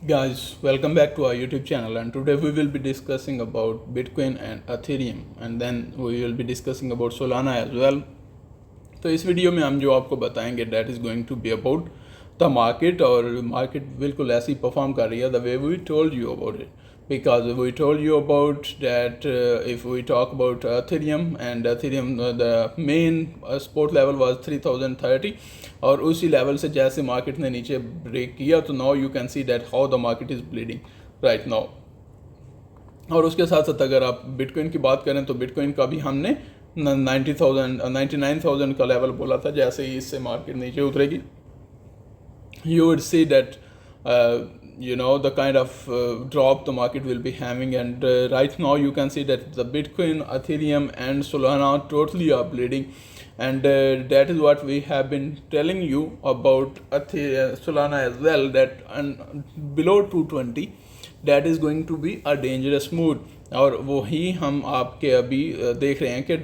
Guys, welcome back to our YouTube channel, and today we will be discussing about Bitcoin and Ethereum, and then we will be discussing about Solana as well. तो इस video में हम जो आपको बताएंगे that is going to be about the market, और market बिल्कुल ऐसे ही परफॉर्म कर रही है the way we told you about it, because we told you about that if we talk about Ethereum, the main support level was 3030, और उसी level से जैसे मार्केट ने नीचे ब्रेक किया तो now you can see that how the market is bleeding right now. और उसके साथ साथ अगर आप बिटकॉइन की बात करें तो बिटकॉइन का भी हमने 99,000 का लेवल बोला था। जैसे ही इससे मार्केट नीचे उतरेगी you would see that the kind of drop the market will be having, and right now you can see that the Bitcoin, Ethereum and Solana totally are bleeding, and that is what we have been telling you about Solana as well, that below 220 that is going to be a dangerous mood। और वही हम आपके अभी देख रहे हैं कि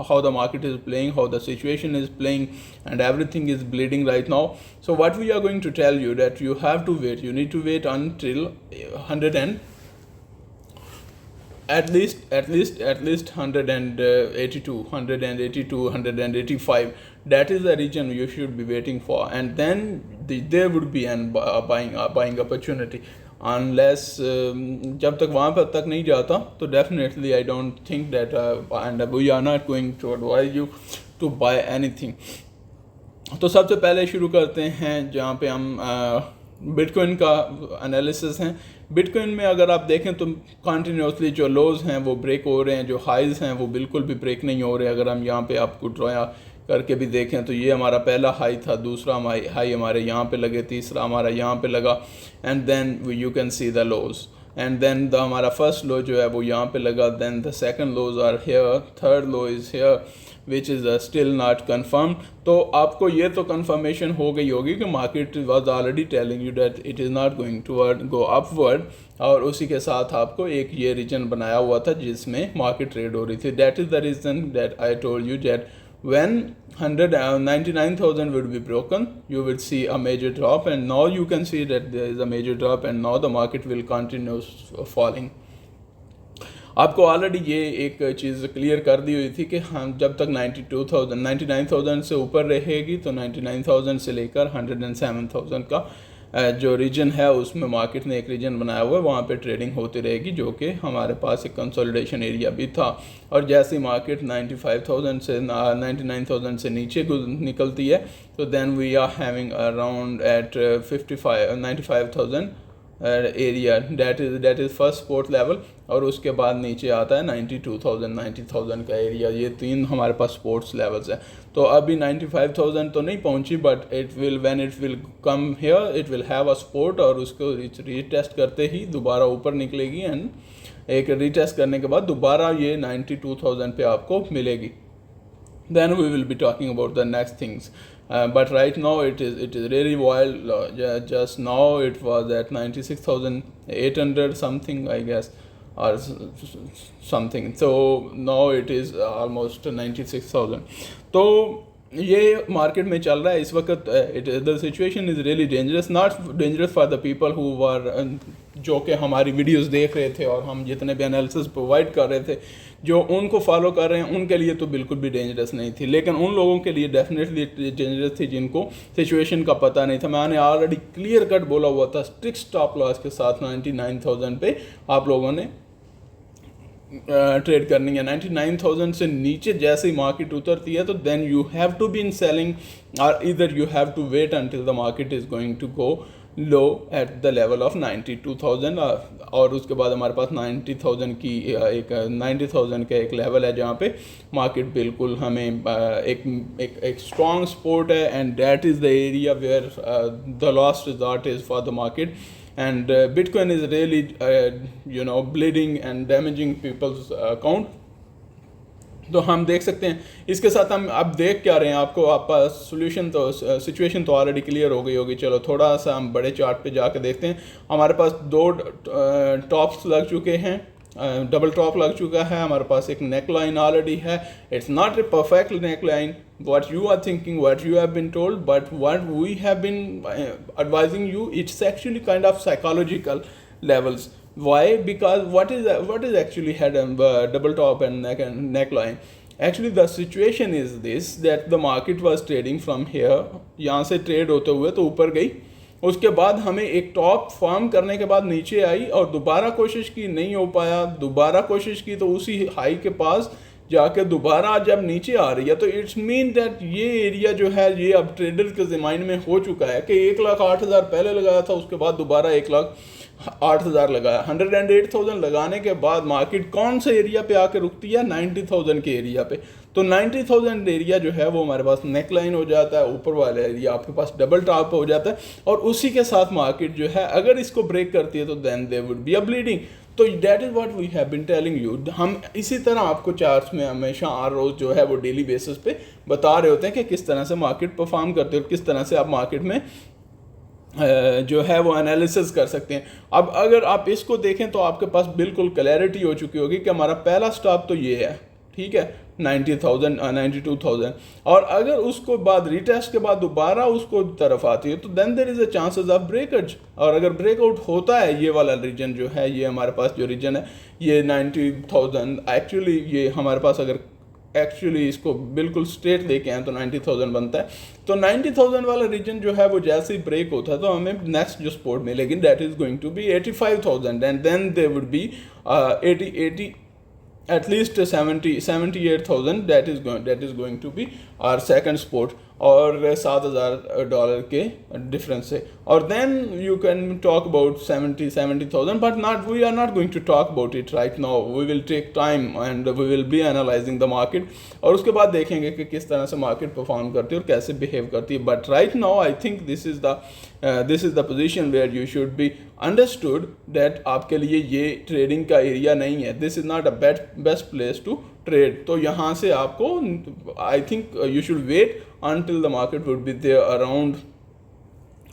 how the market is playing, how the situation is playing, and everything is bleeding right now. So what we are going to tell you that you have to wait, you need to wait until 100 and at least 182, 185, that is the region you should be waiting for, and then there would be an buying opportunity, unless जब तक वहाँ पर तक नहीं जाता तो definitely I don't think that and we are not going to advise you to buy anything। तो सबसे पहले शुरू करते हैं जहाँ पे हम बिटकॉइन का एनालिसिस हैं। बिटकॉइन में अगर आप देखें तो कंटिन्यूसली जो लोज़ हैं वो ब्रेक हो रहे हैं, जो हाइज़ हैं वो बिल्कुल भी ब्रेक नहीं हो रहे। अगर हम यहाँ पे आपको ड्रॉ करके भी देखें तो ये हमारा पहला हाई था, दूसरा हाई हमारे यहाँ पे लगे, तीसरा हमारा यहाँ पे लगा, and then you can see the lows, and then हमारा फर्स्ट लो जो है वो यहाँ पे लगा, then the second lows are here, third low is here which is still not confirm. तो आपको ये तो कन्फर्मेशन हो गई होगी कि market was already telling you that it is not going to go upward, और उसी के साथ आपको एक ये रीजन बनाया हुआ था जिसमें मार्केट ट्रेड हो रही थी। That is the reason that I told you that when 199,000 would be broken, you will see a major drop, and now you can see that there is a major drop, and now the market will continue falling। आपको already ये एक चीज़ clear कर दी हुई थी कि हम जब तक 99,000 से ऊपर रहेगी तो 99,000 से लेकर 107,000 का जो रीजन है उसमें मार्केट ने एक रीजन बनाया हुआ है, वहाँ पे ट्रेडिंग होती रहेगी, जो कि हमारे पास एक कंसोलिडेशन एरिया भी था। और जैसे ही मार्केट 95,000 से 99,000 से नीचे निकलती है तो then we are having around at 95,000 area, that is first support level, और उसके बाद नीचे आता है 90,000 का एरिया। ये तीन हमारे पास सपोर्ट्स लेवल्स हैं। तो अभी 95,000 तो नहीं पहुंची, but it will when it will come here it will have a support, और उसको रीटेस्ट करते ही दोबारा ऊपर निकलेगी, एंड एक रीटेस्ट करने के बाद दोबारा ये 92,000 पे आपको मिलेगी। Then we will be talking about the next things, but right now it is really wild। Just now it was at 96,800 something, I guess, or something, so now it is almost 96,000। तो ये market में चल रहा है इस वक्त। The situation is really dangerous, not dangerous for the people who were, जो कि हमारी वीडियोस देख रहे थे और हम जितने भी एनालिसिस प्रोवाइड कर रहे थे, जो उनको फॉलो कर रहे हैं उनके लिए तो बिल्कुल भी डेंजरस नहीं थी, लेकिन उन लोगों के लिए डेफिनेटली डेंजरस थी जिनको सिचुएशन का पता नहीं था। मैंने ऑलरेडी क्लियर कट बोला हुआ था स्ट्रिक्ट स्टॉप लॉस के साथ 99,000 पे आप लोगों ने ट्रेड करनी है। 99,000 से नीचे जैसे ही मार्केट उतरती है तो then you have to be in selling, और इधर you have to wait until the market is going to go low at the level of 92,000, और उसके बाद हमारे पास 90,000 की एक 90,000 का एक लेवल है जहाँ पे मार्केट बिल्कुल हमें एक स्ट्रॉन्ग सपोर्ट है, and that is the area where the last resort is for the market, and Bitcoin is really bleeding and damaging people's account। तो हम देख सकते हैं इसके साथ हम अब देख क्या रहे हैं, आपको आपका सोल्यूशन तो सिचुएशन तो ऑलरेडी क्लियर हो गई होगी। चलो थोड़ा सा हम बड़े चार्ट पे जाके देखते हैं। हमारे पास दो टॉप्स लग चुके हैं, डबल टॉप लग चुका है, हमारे पास एक नेक लाइन ऑलरेडी है. It's not a perfect neck line what you are thinking, what you have been told, but what we have been advising you, it's actually kind of psychological levels. Why? Because what is actually head and double top and neckline. Actually the situation is this, that the market was trading from here, यहाँ से trade होते हुए तो ऊपर गई, उसके बाद हमें एक टॉप फॉर्म करने के बाद नीचे आई और दोबारा कोशिश की, नहीं हो पाया, दोबारा कोशिश की तो उसी हाई के पास जाके दोबारा जब नीचे आ रही है तो इट्स मीन दैट ये एरिया जो है ये अब ट्रेडर के ज़माइन में हो चुका है कि 1,08,000 पहले लगाया था, उसके बाद दोबारा 1,08,000 लगाया. 108,000 लगाने के बाद मार्केट कौन से एरिया पे आके रुकती है? 90,000 के एरिया पे. तो 90,000 एरिया जो है वो हमारे पास नेक लाइन हो जाता है, ऊपर वाला एरिया आपके पास डबल टॉप हो जाता है, और उसी के साथ मार्केट जो है अगर इसको ब्रेक करती है तो then there would be a bleeding. तो that is what we have been telling you. हम इसी तरह आपको चार्ट्स में हमेशा हर रोज़ जो है वो डेली बेसिस पे बता रहे होते हैं कि किस तरह से मार्केट परफॉर्म करते हैं और किस तरह से आप मार्केट में जो है वो एनालिसिस कर सकते हैं. अब अगर आप इसको देखें तो आपके पास बिल्कुल क्लैरिटी हो चुकी होगी कि हमारा पहला स्टॉप तो ये है, ठीक है, 90,000 92,000, और अगर उसको बाद रीटेस्ट के बाद दोबारा उसको तरफ आती है तो then there is a chances of breakage. और अगर ब्रेकआउट होता है, ये वाला रीजन जो है, ये हमारे पास जो रीजन है ये 90,000, एक्चुअली ये हमारे पास अगर एक्चुअली इसको बिल्कुल स्ट्रेट लेके आए तो 90,000 बनता है. तो 90,000 वाला रीजन जो है वो जैसे ही ब्रेक होता है तो हमें नेक्स्ट जो सपोर्ट मिलेगी that is going to be 85,000 and then they would be 80 at least 78,000 that is going to be our second support, और $7,000 के डिफरेंस से. और then you can talk about 70,000 but not, we are not going to talk about it right now. We will take time and we will be analysing the market, और उसके बाद देखेंगे कि किस तरह से मार्केट परफॉर्म करती है और कैसे बिहेव करती है. But right now I think this is the position where you should be understood that आपके लिए ये ट्रेडिंग का एरिया नहीं है. This is not a best place to trade. तो यहाँ से आपको I think you should wait until the market would be there around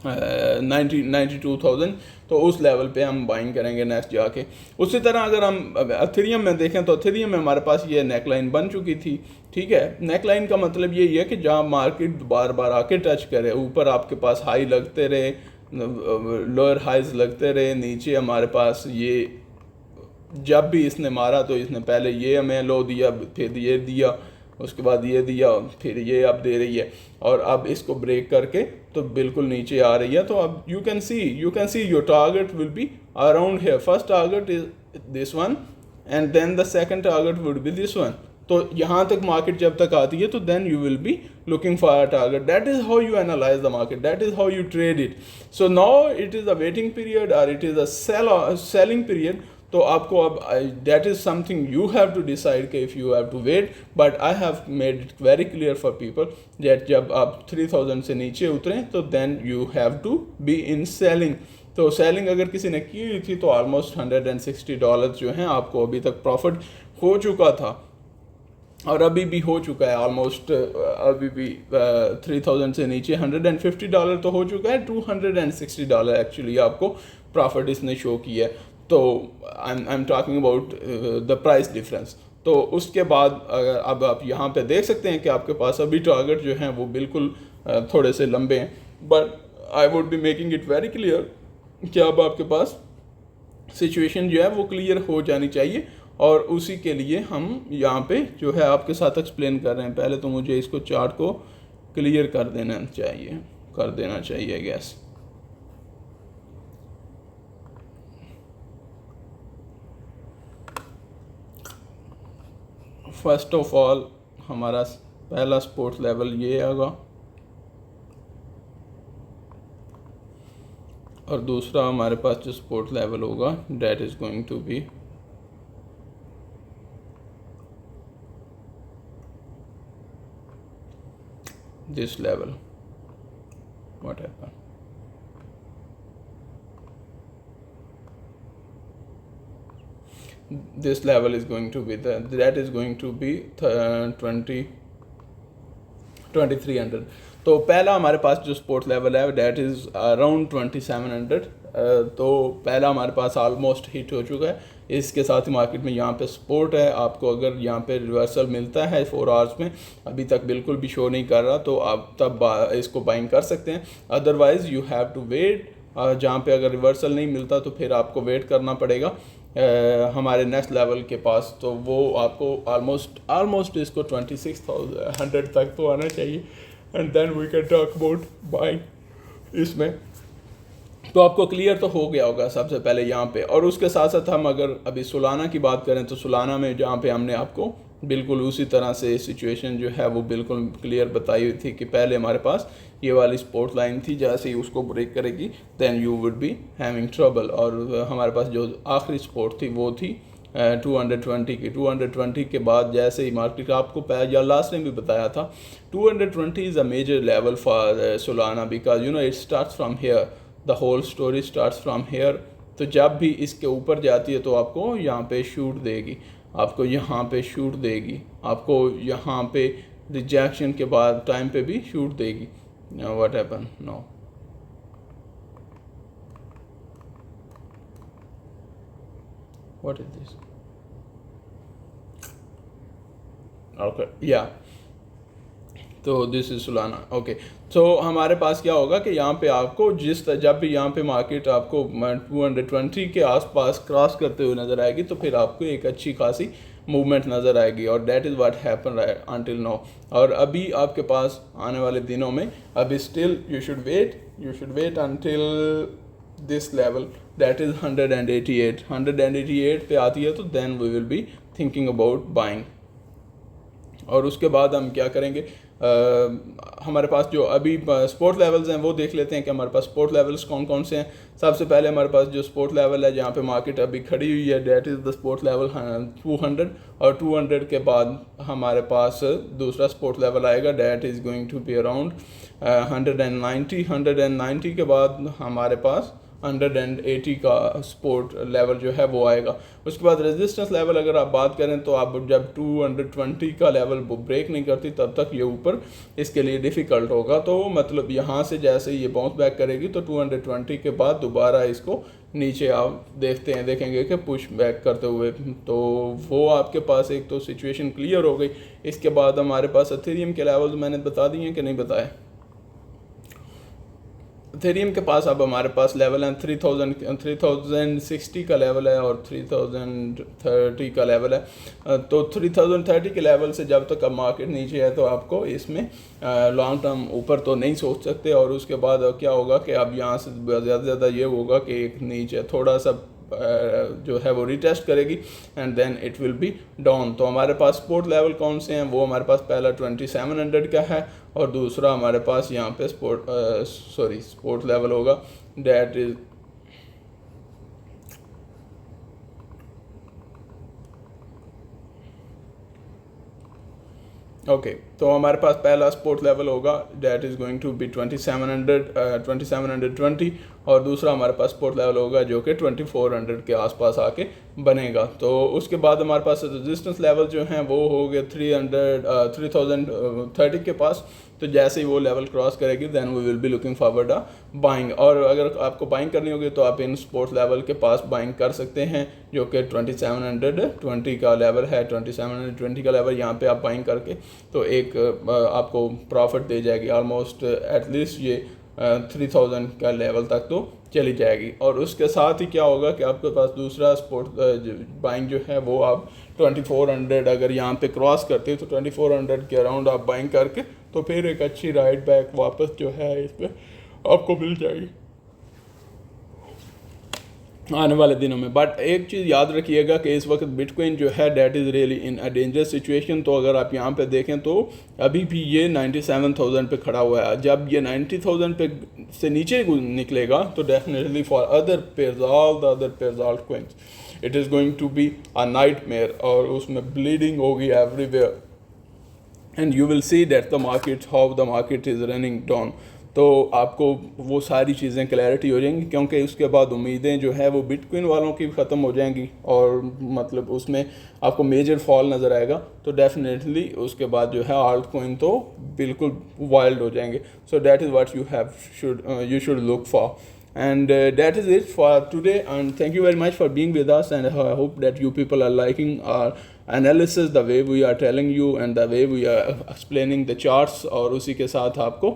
92,000. तो उस लेवल पे हम बाइंग करेंगे नेक्स्ट जाके. उसी तरह अगर हम एथेरियम में देखें तो एथेरियम में हमारे पास ये नेकलाइन बन चुकी थी, ठीक है. नेकलाइन का मतलब यही है कि जहाँ मार्केट बार बार आके टच करे, ऊपर आपके पास हाई लगते रहे, लोअर हाइज लगते रहे, नीचे हमारे पास ये जब भी इसने मारा तो इसने पहले ये हमें लो दिया, फिर ये दिया, उसके बाद ये दिया, फिर ये अब दे रही है, और अब इसको ब्रेक करके तो बिल्कुल नीचे आ रही है. तो अब you can see your target will be around here. First target is this one and then the second target would be this one. तो यहाँ तक मार्केट जब तक आती है तो then you will be looking for a target. That is how you analyse the market, that is how you trade it. So now it is a waiting period और it is a selling period. तो आपको अब that is something you have to decide कि if you have to wait. But I have made it very clear for people that जब आप 3,000 से नीचे उतरें तो then you have to be in selling. तो सेलिंग अगर किसी ने की हुई थी तो ऑलमोस्ट $160 जो हैं आपको अभी तक प्रॉफिट हो चुका था, और अभी भी हो चुका है ऑलमोस्ट. अभी भी 3,000 से नीचे $150 तो हो चुका है. $260 एक्चुअली आपको प्रॉफिट इसने शो किया है. तो I am talking about the price difference. तो उसके बाद अब आप यहाँ पे देख सकते हैं कि आपके पास अभी टारगेट जो हैं वो बिल्कुल थोड़े से लंबे हैं. But I would be making it very clear कि अब आपके पास सिचुएशन जो है वो क्लियर हो जानी चाहिए, और उसी के लिए हम यहाँ पे जो है आपके साथ एक्सप्लेन कर रहे हैं. पहले तो मुझे इसको चार्ट को क्लियर कर देना चाहिए I guess. First of all हमारा पहला सपोर्ट लेवल ये होगा, और दूसरा हमारे पास जो सपोर्ट लेवल होगा that is going to be this level. What happen? This level is going to be that is going to be 2300. तो पहला हमारे पास जो सपोर्ट लेवल है दैट इज़ अराउंड 2700. तो पहला हमारे पास ऑलमोस्ट हिट हो चुका है. इसके साथ ही मार्केट में यहाँ पे सपोर्ट है। आपको अगर यहाँ पे रिवर्सल मिलता है 4 आवर्स में, अभी तक बिल्कुल भी शो नहीं कर रहा, तो आप तब इसको बाइंग कर सकते हैं। Otherwise you have to wait, जहाँ पे अगर रिवर्सल नहीं मिलता तो फिर आपको वेट करना पड़ेगा हमारे नेक्स्ट लेवल के पास। तो वो आपको ऑलमोस्ट इसको 26,100 तक तो आना चाहिए, and then we can talk about buying इसमें। तो आपको क्लियर तो हो गया होगा सबसे पहले यहाँ पे। और उसके साथ साथ हम अगर अभी सोलाना की बात करें तो सोलाना में जहाँ पे हमने आपको बिल्कुल उसी तरह से सिचुएशन जो है वो बिल्कुल क्लियर बताई हुई थी कि पहले हमारे पास ये वाली सपोर्ट लाइन थी, जैसे ही उसको ब्रेक करेगी then you would be having trouble. और हमारे पास जो आखिरी सपोर्ट थी वो थी 220 की। 220 के बाद जैसे ही मार्केट आपको या लास्ट टाइम भी बताया था 220 is a major level for Solana, because you know it starts from here, the whole story starts from here. तो जब भी इसके ऊपर जाती है तो आपको यहाँ पे शूट देगी, आपको यहाँ पे शूट देगी, आपको यहाँ पे रिजेक्शन के बाद टाइम पे भी शूट देगी। What happen no, what is this, okay yeah, तो दिस इज सोलाना। ओके, तो हमारे पास क्या होगा कि यहाँ पे आपको जब भी यहाँ पे मार्केट आपको 220 के आसपास क्रॉस करते हुए नज़र आएगी तो फिर आपको एक अच्छी खासी मूवमेंट नज़र आएगी, और that is what happen until now. और अभी आपके पास आने वाले दिनों में अभी still you should wait until this level, that is 188 पे आती है तो then we will be thinking about buying. और उसके बाद हम क्या करेंगे, हमारे पास जो अभी स्पोर्ट लेवल्स हैं वो देख लेते हैं कि हमारे पास स्पोर्ट लेवल्स कौन कौन से हैं। सबसे पहले हमारे पास जो स्पोर्ट लेवल है जहाँ पे मार्केट अभी खड़ी हुई है, that is the support level 200, और 200 के बाद हमारे पास दूसरा स्पोर्ट लेवल आएगा, that is going to be around 190 के बाद हमारे पास 180 का सपोर्ट लेवल जो है वो आएगा। उसके बाद रेजिस्टेंस लेवल अगर आप बात करें तो आप जब 220 का लेवल ब्रेक नहीं करती तब तक ये ऊपर इसके लिए डिफ़िकल्ट होगा। तो मतलब यहाँ से जैसे ये बाउंस बैक करेगी तो 220 के बाद दोबारा इसको नीचे आप देखेंगे कि पुश बैक करते हुए, तो वो आपके पास एक तो सिचुएशन क्लियर हो गई। इसके बाद हमारे पास एथेरियम के लेवल्स मैंने बता दिए कि नहीं बताए। एथेरियम के पास अब हमारे पास लेवल है 3060 का लेवल है और 3030 का लेवल है। तो 3030 के लेवल से जब तक अब मार्केट नीचे है तो आपको इसमें लॉन्ग टर्म ऊपर तो नहीं सोच सकते। और उसके बाद क्या होगा कि अब यहाँ से ज़्यादा से ज़्यादा ये होगा कि एक नीचे थोड़ा सा जो है वो रिटेस्ट करेगी and then it will be down. तो हमारे पास सपोर्ट लेवल कौन से हैं, वो हमारे पास पहला 2700 का है और दूसरा हमारे पास यहाँ पे सपोर्ट लेवल होगा, डेट इज ओके। तो हमारे पास पहला सपोर्ट लेवल होगा that is going to be 2720, और दूसरा हमारे पास सपोर्ट लेवल होगा जो कि 2400 के आसपास आके बनेगा। तो उसके बाद हमारे पास रेजिस्टेंस लेवल जो हैं वो हो गए 3030 के पास। तो जैसे ही वो लेवल क्रॉस करेगी then we will be looking forward a buying. और अगर आपको बाइंग करनी होगी तो आप इन सपोर्ट लेवल के पास बाइंग कर सकते हैं जो कि 2720 का लेवल है। 2720 का लेवल यहाँ पे आप बाइंग करके तो एक आपको प्रॉफिट दे जाएगी ऑलमोस्ट, एटलीस्ट ये 3000 का लेवल तक तो चली जाएगी। और उसके साथ ही क्या होगा कि आपके पास दूसरा सपोर्ट बाइंग जो है वो आप 2400 अगर यहाँ पे क्रॉस करते हैं तो 2400 के अराउंड आप बाइंग करके तो फिर एक अच्छी राइट बैक वापस जो है इस पर आपको मिल जाएगी आने वाले दिनों में। बट एक चीज़ याद रखिएगा कि इस वक्त बिटकॉइन जो है that is really in a dangerous situation. तो अगर आप यहाँ पे देखें तो अभी भी ये 97,000 पे खड़ा हुआ है। जब ये 90,000 पे से नीचे निकलेगा तो definitely for other pairs, all the other pairs, all coins, it is going to be a nightmare, और उसमें ब्लीडिंग होगी everywhere and you will see that the market how the market is running down. तो आपको वो सारी चीज़ें clarity हो जाएंगी, क्योंकि उसके बाद उम्मीदें जो है वो बिटकॉइन वालों की ख़त्म हो जाएंगी और मतलब उसमें आपको मेजर फॉल नज़र आएगा। तो डेफिनेटली उसके बाद जो है आल्ट कॉइन तो बिल्कुल वाइल्ड हो जाएंगे। So that is what you should look for. And that is it for today, and thank you very much for being with us, and I hope that you people are liking our analysis, the way we are telling you and the way we are explaining the charts, और उसी के साथ आपको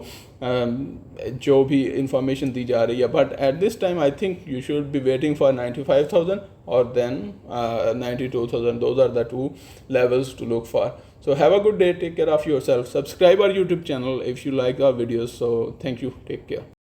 जो भी information दी जा रही है. But at this time I think you should be waiting for 95,000 or then 92,000. Those are the two levels to look for. So have a good day, take care of yourself, subscribe our YouTube channel if you like our videos. So thank you, take care.